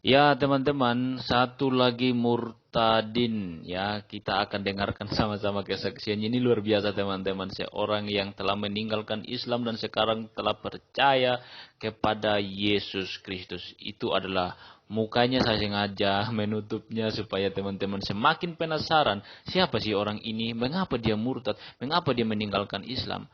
Ya teman-teman, satu lagi murtadin ya, kita akan dengarkan sama-sama kesaksiannya. Ini luar biasa teman-teman, seorang yang telah meninggalkan Islam dan sekarang telah percaya kepada Yesus Kristus. Itu adalah mukanya, saya sengaja menutupnya supaya teman-teman semakin penasaran siapa sih orang ini, mengapa dia murtad, mengapa dia meninggalkan Islam.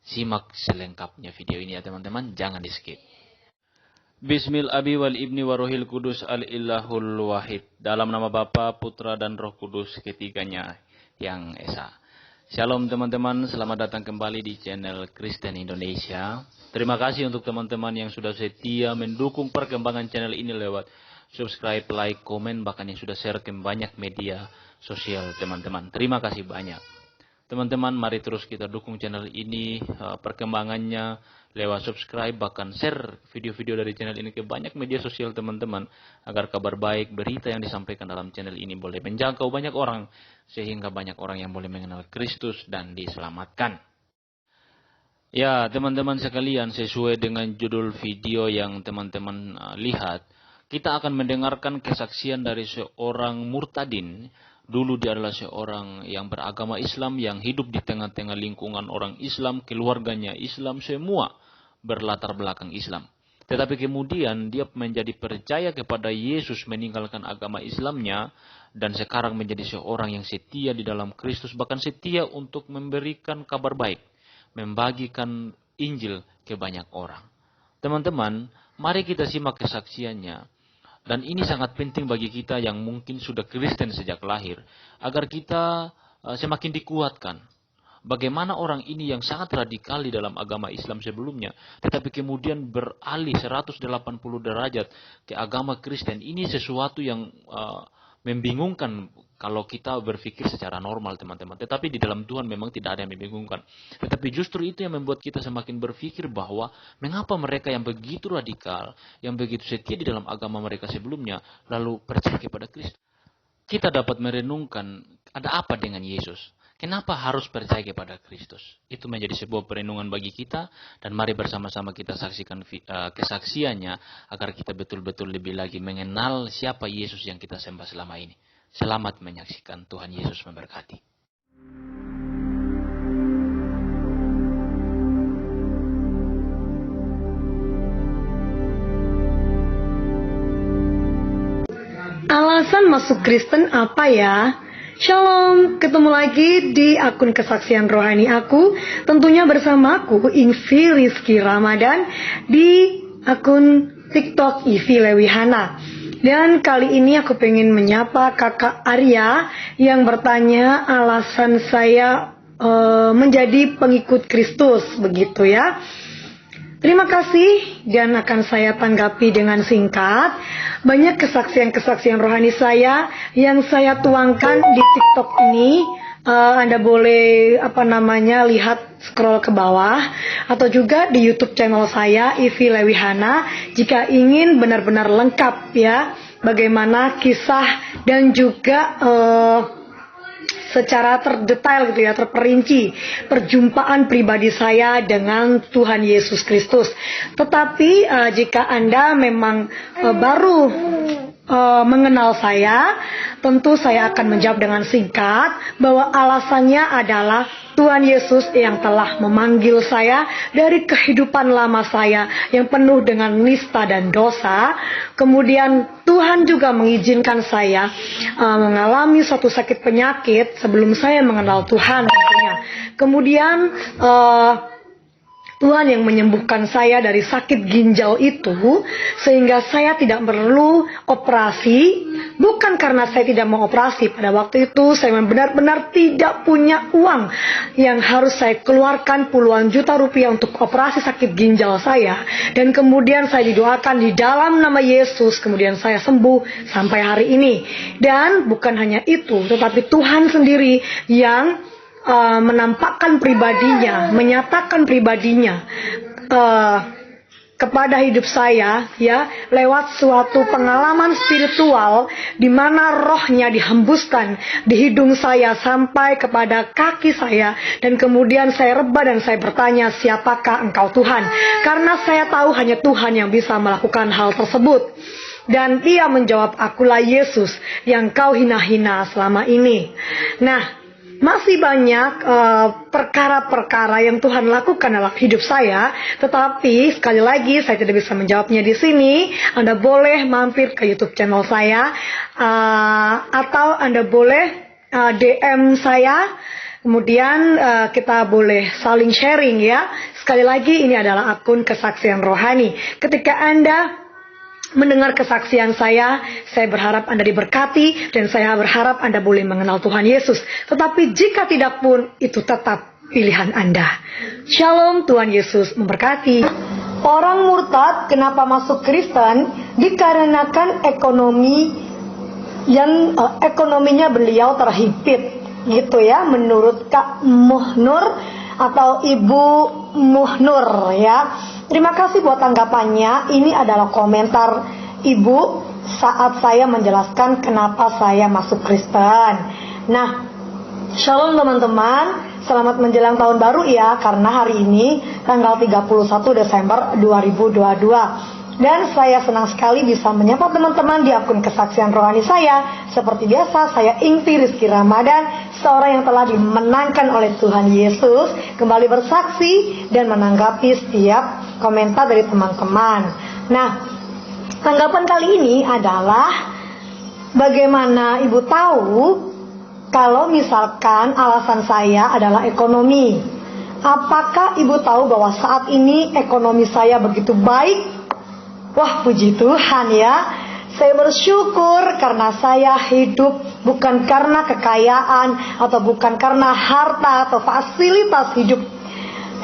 Simak selengkapnya video ini ya teman-teman, jangan di skip. Bismil abi wal ibni warohil kudus al ilahul wahid. Dalam nama Bapa, Putra dan Roh Kudus ketiganya yang esa. Shalom teman-teman, selamat datang kembali di channel Kristen Indonesia. Terima kasih untuk teman-teman yang sudah setia mendukung perkembangan channel ini lewat subscribe, like, komen, bahkan yang sudah share ke banyak media sosial teman-teman. Terima kasih banyak. Teman-teman, mari terus kita dukung channel ini, perkembangannya lewat subscribe, bahkan share video-video dari channel ini ke banyak media sosial teman-teman, agar kabar baik, berita yang disampaikan dalam channel ini boleh menjangkau banyak orang, sehingga banyak orang yang boleh mengenal Kristus dan diselamatkan. Ya, teman-teman sekalian, sesuai dengan judul video yang teman-teman lihat, kita akan mendengarkan kesaksian dari seorang murtadin. Dulu dia adalah seorang yang beragama Islam, yang hidup di tengah-tengah lingkungan orang Islam, keluarganya Islam, semua berlatar belakang Islam. Tetapi kemudian dia menjadi percaya kepada Yesus, meninggalkan agama Islamnya, dan sekarang menjadi seorang yang setia di dalam Kristus, bahkan setia untuk memberikan kabar baik, membagikan Injil ke banyak orang. Teman-teman, mari kita simak kesaksiannya. Dan ini sangat penting bagi kita yang mungkin sudah Kristen sejak lahir, agar kita semakin dikuatkan. Bagaimana orang ini yang sangat radikal di dalam agama Islam sebelumnya, tetapi kemudian beralih 180 derajat ke agama Kristen. Ini sesuatu yang membingungkan kalau kita berpikir secara normal teman-teman. Tetapi di dalam Tuhan memang tidak ada yang membingungkan. Tetapi justru itu yang membuat kita semakin berpikir bahwa mengapa mereka yang begitu radikal, yang begitu setia di dalam agama mereka sebelumnya, lalu percaya kepada Kristus. Kita dapat merenungkan ada apa dengan Yesus. Kenapa harus percaya kepada Kristus? Itu menjadi sebuah perenungan bagi kita, dan mari bersama-sama kita saksikan kesaksiannya agar kita betul-betul lebih lagi mengenal siapa Yesus yang kita sembah selama ini. Selamat menyaksikan, Tuhan Yesus memberkati. Alasan masuk Kristen apa ya? Shalom, ketemu lagi di akun kesaksian rohani aku, tentunya bersama aku, Ingvi Rizky Ramadan, di akun TikTok Ivi Lewihana. Dan kali ini aku pengen menyapa kakak Arya yang bertanya alasan saya menjadi pengikut Kristus, begitu ya. Terima kasih, dan akan saya tanggapi dengan singkat. Banyak kesaksian-kesaksian rohani saya yang saya tuangkan di TikTok ini. Anda boleh lihat scroll ke bawah, atau juga di YouTube channel saya Ivi Lewihana jika ingin benar-benar lengkap ya bagaimana kisah dan juga secara terdetail gitu ya, terperinci perjumpaan pribadi saya dengan Tuhan Yesus Kristus. Tetapi jika Anda memang baru mengenal saya, tentu saya akan menjawab dengan singkat bahwa alasannya adalah Tuhan Yesus yang telah memanggil saya dari kehidupan lama saya yang penuh dengan nista dan dosa. Kemudian Tuhan juga mengizinkan saya mengalami suatu sakit penyakit sebelum saya mengenal Tuhan tentunya. Kemudian Tuhan yang menyembuhkan saya dari sakit ginjal itu, sehingga saya tidak perlu operasi. Bukan karena saya tidak mau operasi, pada waktu itu saya benar-benar tidak punya uang yang harus saya keluarkan puluhan juta rupiah untuk operasi sakit ginjal saya. Dan kemudian saya didoakan di dalam nama Yesus, kemudian saya sembuh sampai hari ini. Dan bukan hanya itu, tetapi Tuhan sendiri yang menampakkan pribadinya, menyatakan pribadinya kepada hidup saya ya lewat suatu pengalaman spiritual di mana rohnya dihembuskan di hidung saya sampai kepada kaki saya, dan kemudian saya rebah dan saya bertanya, siapakah engkau Tuhan? Karena saya tahu hanya Tuhan yang bisa melakukan hal tersebut. Dan dia menjawab, akulah Yesus yang kau hina-hina selama ini. Nah, masih banyak perkara-perkara yang Tuhan lakukan dalam hidup saya. Tetapi sekali lagi saya tidak bisa menjawabnya di sini. Anda boleh mampir ke YouTube channel saya. Atau Anda boleh DM saya. Kemudian kita boleh saling sharing ya. Sekali lagi ini adalah akun kesaksian rohani. Ketika Anda mendengar kesaksian saya berharap Anda diberkati dan saya berharap Anda boleh mengenal Tuhan Yesus. Tetapi jika tidak pun, itu tetap pilihan Anda. Shalom, Tuhan Yesus memberkati. Orang murtad kenapa masuk Kristen? Dikarenakan ekonominya beliau terhimpit, gitu ya, menurut Kak Muhnur atau Ibu Muhnur ya. Terima kasih buat tanggapannya. Ini adalah komentar Ibu saat saya menjelaskan kenapa saya masuk Kristen. Nah, shalom teman-teman. Selamat menjelang tahun baru ya, karena hari ini tanggal 31 Desember 2022. Dan saya senang sekali bisa menyapa teman-teman di akun kesaksian rohani saya. Seperti biasa, saya Ingvi Rizky Ramadan, seorang yang telah dimenangkan oleh Tuhan Yesus, kembali bersaksi dan menanggapi setiap komentar dari teman-teman. Nah, tanggapan kali ini adalah bagaimana Ibu tahu kalau misalkan alasan saya adalah ekonomi. Apakah Ibu tahu bahwa saat ini ekonomi saya begitu baik? Wah, puji Tuhan ya. Saya bersyukur karena saya hidup bukan karena kekayaan atau bukan karena harta atau fasilitas hidup,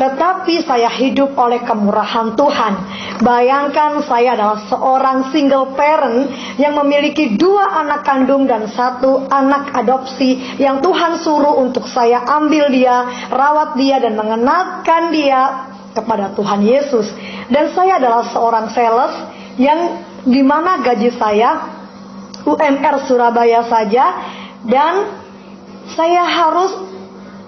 tetapi saya hidup oleh kemurahan Tuhan. Bayangkan saya adalah seorang single parent yang memiliki 2 anak kandung dan 1 anak adopsi yang Tuhan suruh untuk saya ambil dia, rawat dia dan mengenalkan dia kepada Tuhan Yesus. Dan saya adalah seorang sales yang dimana gaji saya UMR Surabaya saja, dan saya harus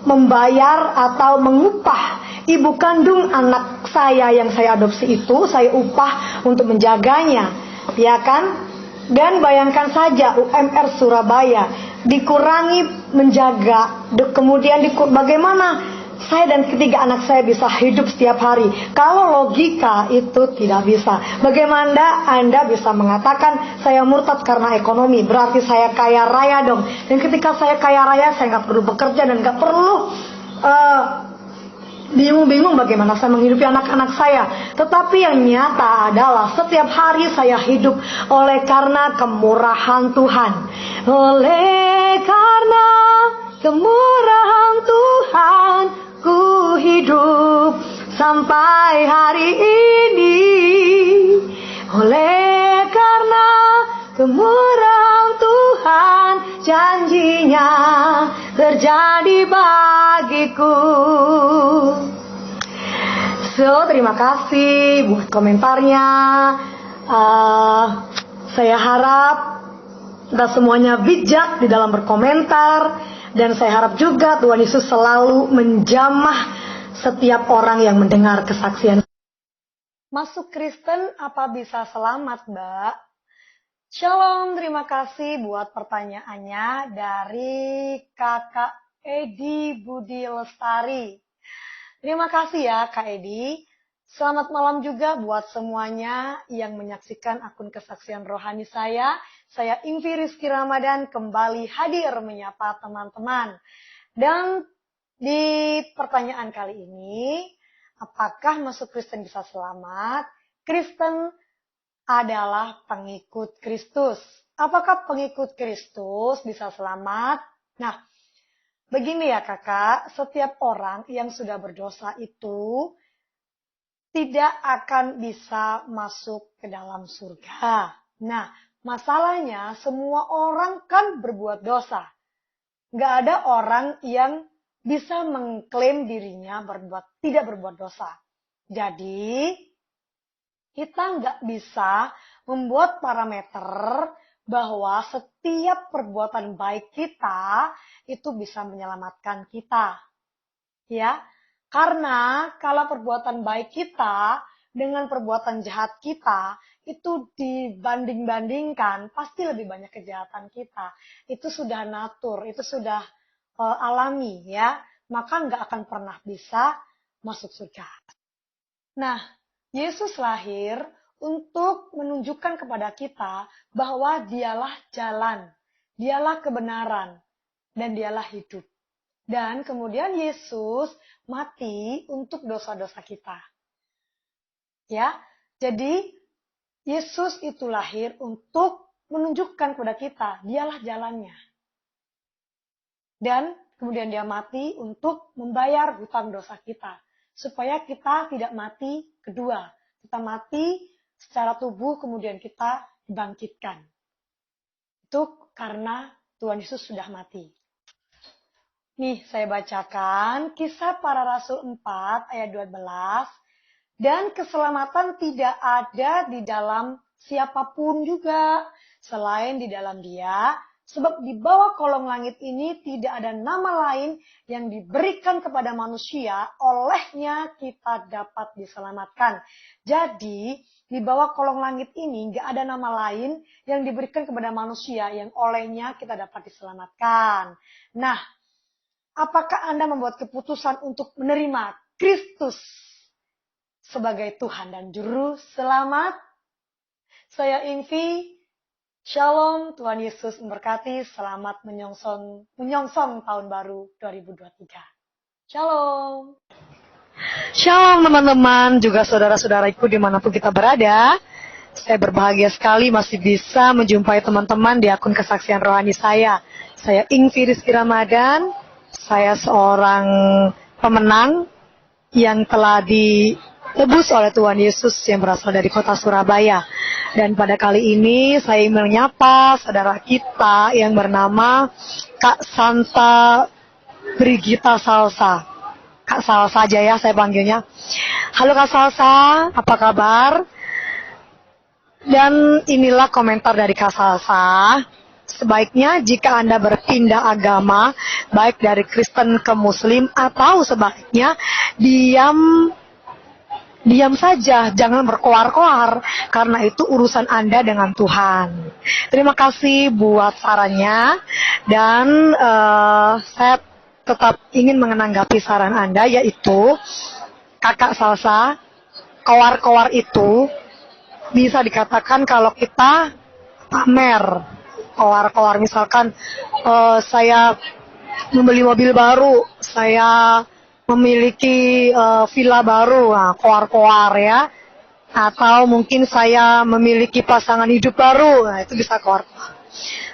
membayar atau mengupah ibu kandung anak saya yang saya adopsi itu. Saya upah untuk menjaganya, ya kan? Dan bayangkan saja UMR Surabaya dikurangi menjaga, kemudian bagaimana saya dan ketiga anak saya bisa hidup setiap hari? Kalau logika itu tidak bisa. Bagaimana Anda bisa mengatakan saya murtad karena ekonomi? Berarti saya kaya raya dong. Dan ketika saya kaya raya, saya nggak perlu bekerja dan nggak perlu bingung-bingung bagaimana saya menghidupi anak-anak saya. Tetapi yang nyata adalah setiap hari saya hidup oleh karena kemurahan Tuhan. Oleh karena kemurahan Tuhan, ku hidup sampai hari ini. Oleh karena kemurahan Tuhan, janjinya terjadi bagiku. So, terima kasih buat komentarnya. Saya harap kita semuanya bijak di dalam berkomentar. Dan saya harap juga Tuhan Yesus selalu menjamah setiap orang yang mendengar kesaksian. Masuk Kristen apa bisa selamat, Mbak? Shalom, terima kasih buat pertanyaannya dari Kakak Edi Budi Lestari. Terima kasih ya Kak Edi. Selamat malam juga buat semuanya yang menyaksikan akun kesaksian rohani saya. Saya Ingvi Rizky Ramadan kembali hadir menyapa teman-teman. Dan di pertanyaan kali ini, apakah masuk Kristen bisa selamat? Kristen adalah pengikut Kristus. Apakah pengikut Kristus bisa selamat? Nah, begini ya kakak, setiap orang yang sudah berdosa itu tidak akan bisa masuk ke dalam surga. Nah, masalahnya semua orang kan berbuat dosa. Nggak ada orang yang bisa mengklaim dirinya tidak berbuat dosa. Jadi, kita nggak bisa membuat parameter bahwa setiap perbuatan baik kita itu bisa menyelamatkan kita. Ya, karena kalau perbuatan baik kita dengan perbuatan jahat kita itu dibanding-bandingkan, pasti lebih banyak kejahatan kita. Itu sudah natur, itu sudah alami ya. Maka nggak akan pernah bisa masuk surga. Nah, Yesus lahir untuk menunjukkan kepada kita bahwa dialah jalan, dialah kebenaran, dan dialah hidup. Dan kemudian Yesus mati untuk dosa-dosa kita. Ya, jadi Yesus itu lahir untuk menunjukkan kepada kita, dialah jalannya. Dan kemudian dia mati untuk membayar hutang dosa kita. Supaya kita tidak mati kedua. Kita mati secara tubuh, kemudian kita dibangkitkan. Itu karena Tuhan Yesus sudah mati. Nih, saya bacakan Kisah Para Rasul 4 ayat 12. Dan keselamatan tidak ada di dalam siapapun juga selain di dalam Dia, sebab di bawah kolong langit ini tidak ada nama lain yang diberikan kepada manusia, olehnya kita dapat diselamatkan. Jadi, di bawah kolong langit ini nggak ada nama lain yang diberikan kepada manusia yang olehnya kita dapat diselamatkan. Nah, apakah Anda membuat keputusan untuk menerima Kristus sebagai Tuhan dan Juru Selamat? Saya Invi. Shalom, Tuhan Yesus memberkati. Selamat menyongsong tahun baru 2023. Shalom. Shalom teman-teman, juga saudara-saudaraku dimanapun kita berada. Saya berbahagia sekali masih bisa menjumpai teman-teman di akun kesaksian rohani saya. Saya Invi Rizky Ramadan. Saya seorang pemenang yang telah ditebus oleh Tuhan Yesus yang berasal dari kota Surabaya. Dan pada kali ini saya menyapa saudara kita yang bernama Kak Santa Brigita Salsa. Kak Salsa aja ya saya panggilnya. Halo Kak Salsa, apa kabar? Dan inilah komentar dari Kak Salsa. Sebaiknya jika Anda berpindah agama, baik dari Kristen ke Muslim, atau sebaiknya diam saja, jangan berkoar-koar, karena itu urusan Anda dengan Tuhan. Terima kasih buat sarannya, dan saya tetap ingin menanggapi saran Anda, yaitu Kakak Salsa, koar-koar itu bisa dikatakan kalau kita pamer. Koar-koar misalkan saya membeli mobil baru, saya memiliki villa baru, nah, koar-koar ya. Atau mungkin saya memiliki pasangan hidup baru, nah itu bisa koar-koar.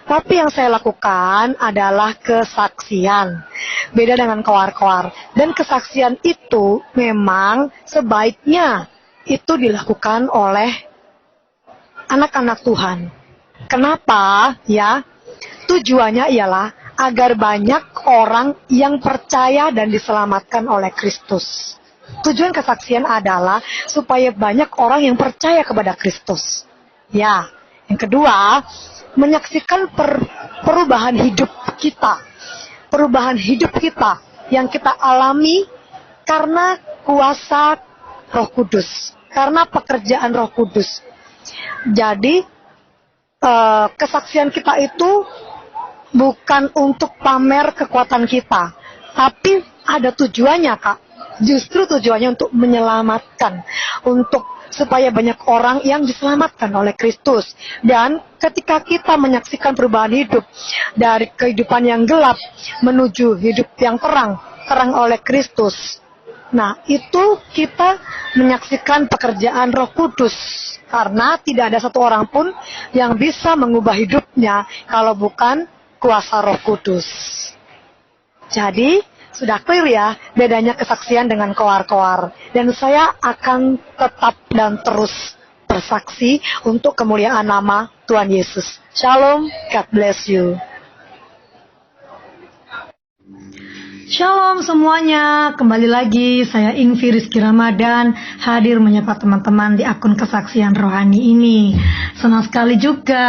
Tapi yang saya lakukan adalah kesaksian. Beda dengan koar-koar. Dan kesaksian itu memang sebaiknya itu dilakukan oleh anak-anak Tuhan. Kenapa? Ya, tujuannya ialah agar banyak orang yang percaya dan diselamatkan oleh Kristus. Tujuan kesaksian adalah supaya banyak orang yang percaya kepada Kristus. Ya, yang kedua, menyaksikan perubahan hidup kita. Perubahan hidup kita yang kita alami karena kuasa Roh Kudus. Karena pekerjaan Roh Kudus. Jadi, kesaksian kita itu bukan untuk pamer kekuatan kita, tapi ada tujuannya, Kak. Justru tujuannya untuk menyelamatkan, supaya banyak orang yang diselamatkan oleh Kristus. Dan ketika kita menyaksikan perubahan hidup dari kehidupan yang gelap menuju hidup yang terang oleh Kristus. Nah, itu kita menyaksikan pekerjaan Roh Kudus. Karena tidak ada satu orang pun yang bisa mengubah hidupnya kalau bukan kuasa Roh Kudus. Jadi, sudah clear ya bedanya kesaksian dengan koar-koar. Dan saya akan tetap dan terus bersaksi untuk kemuliaan nama Tuhan Yesus. Shalom, God bless you. Shalom semuanya, kembali lagi saya Invi Rizky Ramadan hadir menyapa teman-teman di akun kesaksian rohani ini. Senang sekali juga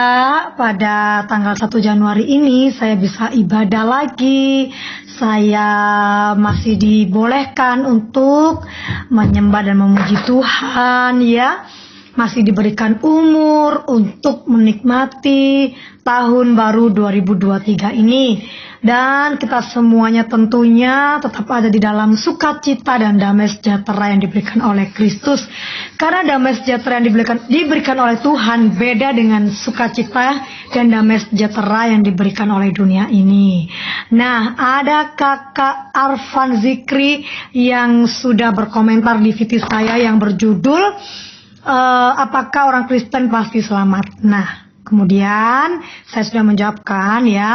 pada tanggal 1 Januari ini saya bisa ibadah lagi. Saya masih dibolehkan untuk menyembah dan memuji Tuhan ya. masih diberikan umur untuk menikmati tahun baru 2023 ini. Dan kita semuanya tentunya tetap ada di dalam sukacita dan damai sejahtera yang diberikan oleh Kristus. Karena damai sejahtera yang diberikan oleh Tuhan beda dengan sukacita dan damai sejahtera yang diberikan oleh dunia ini. Nah, ada kakak Arfan Zikri yang sudah berkomentar di video saya yang berjudul apakah orang Kristen pasti selamat? Nah, kemudian saya sudah menjawabkan ya.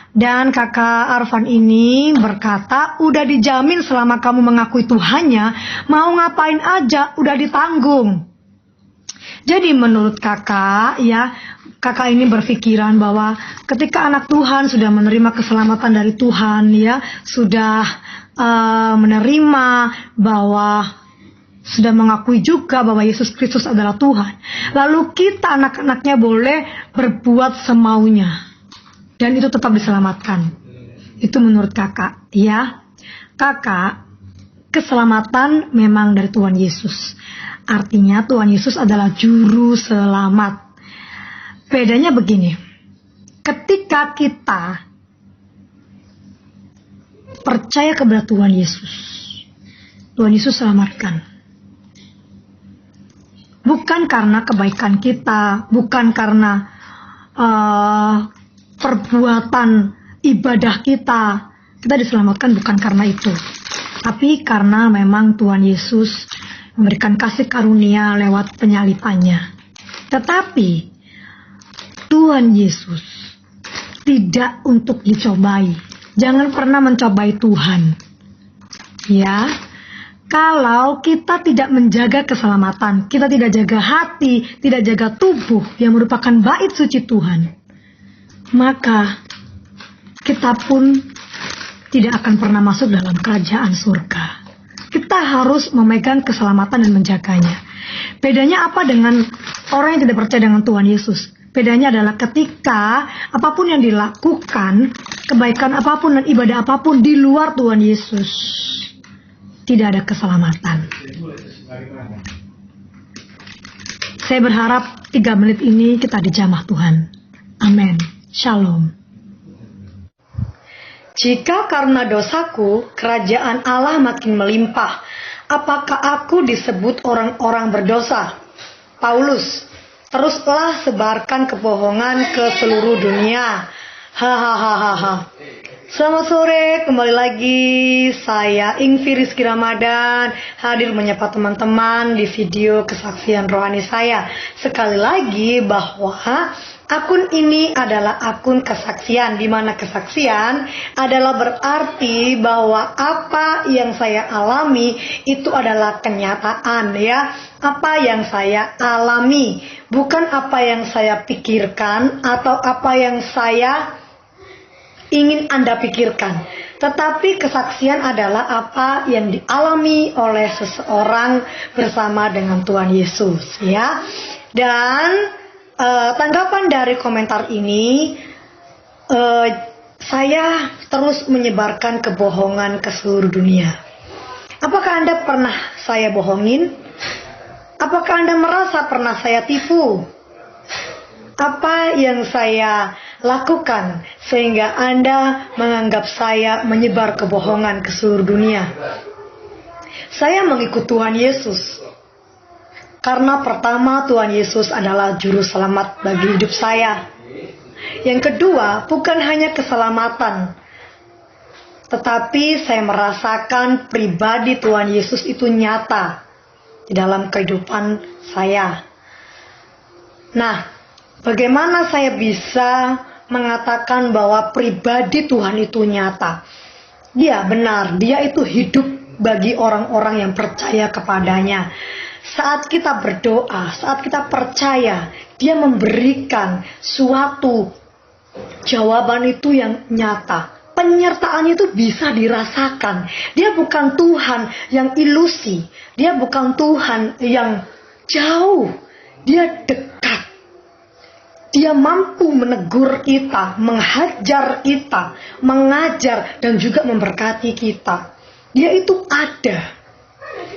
Dan kakak Arfan ini berkata, udah dijamin selama kamu mengakui Tuhannya, mau ngapain aja udah ditanggung. Jadi menurut kakak ya, kakak ini berpikiran bahwa ketika anak Tuhan sudah menerima keselamatan dari Tuhan ya, sudah menerima bahwa sudah mengakui juga bahwa Yesus Kristus adalah Tuhan. Lalu kita anak-anaknya boleh berbuat semaunya. Dan itu tetap diselamatkan. Itu menurut kakak. Ya, kakak, keselamatan memang dari Tuhan Yesus. Artinya Tuhan Yesus adalah juru selamat. Bedanya begini. Ketika kita percaya kepada Tuhan Yesus selamatkan. Bukan karena kebaikan kita, bukan karena perbuatan ibadah kita diselamatkan, bukan karena itu, tapi karena memang Tuhan Yesus memberikan kasih karunia lewat penyalipannya. Tetapi Tuhan Yesus tidak untuk dicobai. Jangan pernah mencobai Tuhan. Ya, kalau kita tidak menjaga keselamatan, kita tidak jaga hati, tidak jaga tubuh yang merupakan bait suci Tuhan, maka kita pun tidak akan pernah masuk dalam kerajaan surga. Kita harus memegang keselamatan dan menjaganya. Bedanya apa dengan orang yang tidak percaya dengan Tuhan Yesus? Bedanya adalah ketika apapun yang dilakukan, kebaikan apapun dan ibadah apapun di luar Tuhan Yesus, tidak ada keselamatan. Saya berharap 3 menit ini kita dijamah Tuhan. Amin. Shalom. Jika karena dosaku, kerajaan Allah makin melimpah, apakah aku disebut orang-orang berdosa? Paulus, teruslah sebarkan kebohongan ke seluruh dunia. Hahaha. Selamat sore, kembali lagi saya Ingvi Rizky Ramadan hadir menyapa teman-teman di video kesaksian rohani saya. Sekali lagi bahwa akun ini adalah akun kesaksian, di mana kesaksian adalah berarti bahwa apa yang saya alami itu adalah kenyataan ya. Apa yang saya alami, bukan apa yang saya pikirkan atau apa yang saya ingin Anda pikirkan. Tetapi kesaksian adalah apa yang dialami oleh seseorang bersama dengan Tuhan Yesus ya. Dan tanggapan dari komentar ini, saya terus menyebarkan kebohongan ke seluruh dunia. Apakah Anda pernah saya bohongin? Apakah Anda merasa pernah saya tipu? Apa yang saya lakukan sehingga Anda menganggap saya menyebar kebohongan ke seluruh dunia? Saya mengikut Tuhan Yesus karena pertama, Tuhan Yesus adalah juru selamat bagi hidup saya. Yang kedua, bukan hanya keselamatan, tetapi saya merasakan pribadi Tuhan Yesus itu nyata di dalam kehidupan saya. Nah, bagaimana saya bisa mengatakan bahwa pribadi Tuhan itu nyata? Dia benar, dia itu hidup bagi orang-orang yang percaya kepadanya. Saat kita berdoa, saat kita percaya, dia memberikan suatu jawaban itu yang nyata. Penyertaannya itu bisa dirasakan. Dia bukan Tuhan yang ilusi. Dia bukan Tuhan yang jauh. Dia dekat. Dia mampu menegur kita, menghajar kita, mengajar, dan juga memberkati kita. Dia itu ada.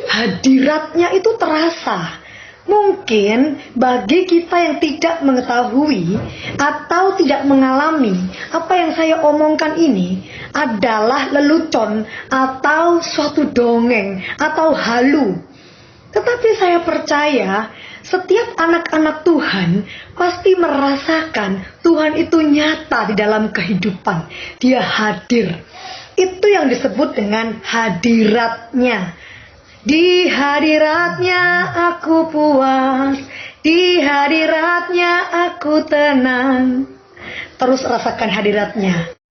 Hadiratnya itu terasa. Mungkin bagi kita yang tidak mengetahui atau tidak mengalami apa yang saya omongkan ini adalah lelucon atau suatu dongeng atau halu. Tetapi saya percaya setiap anak-anak Tuhan pasti merasakan Tuhan itu nyata di dalam kehidupan. Dia hadir. Itu yang disebut dengan hadiratnya. Di hadiratnya aku puas, di hadiratnya aku tenang. Terus rasakan hadiratnya.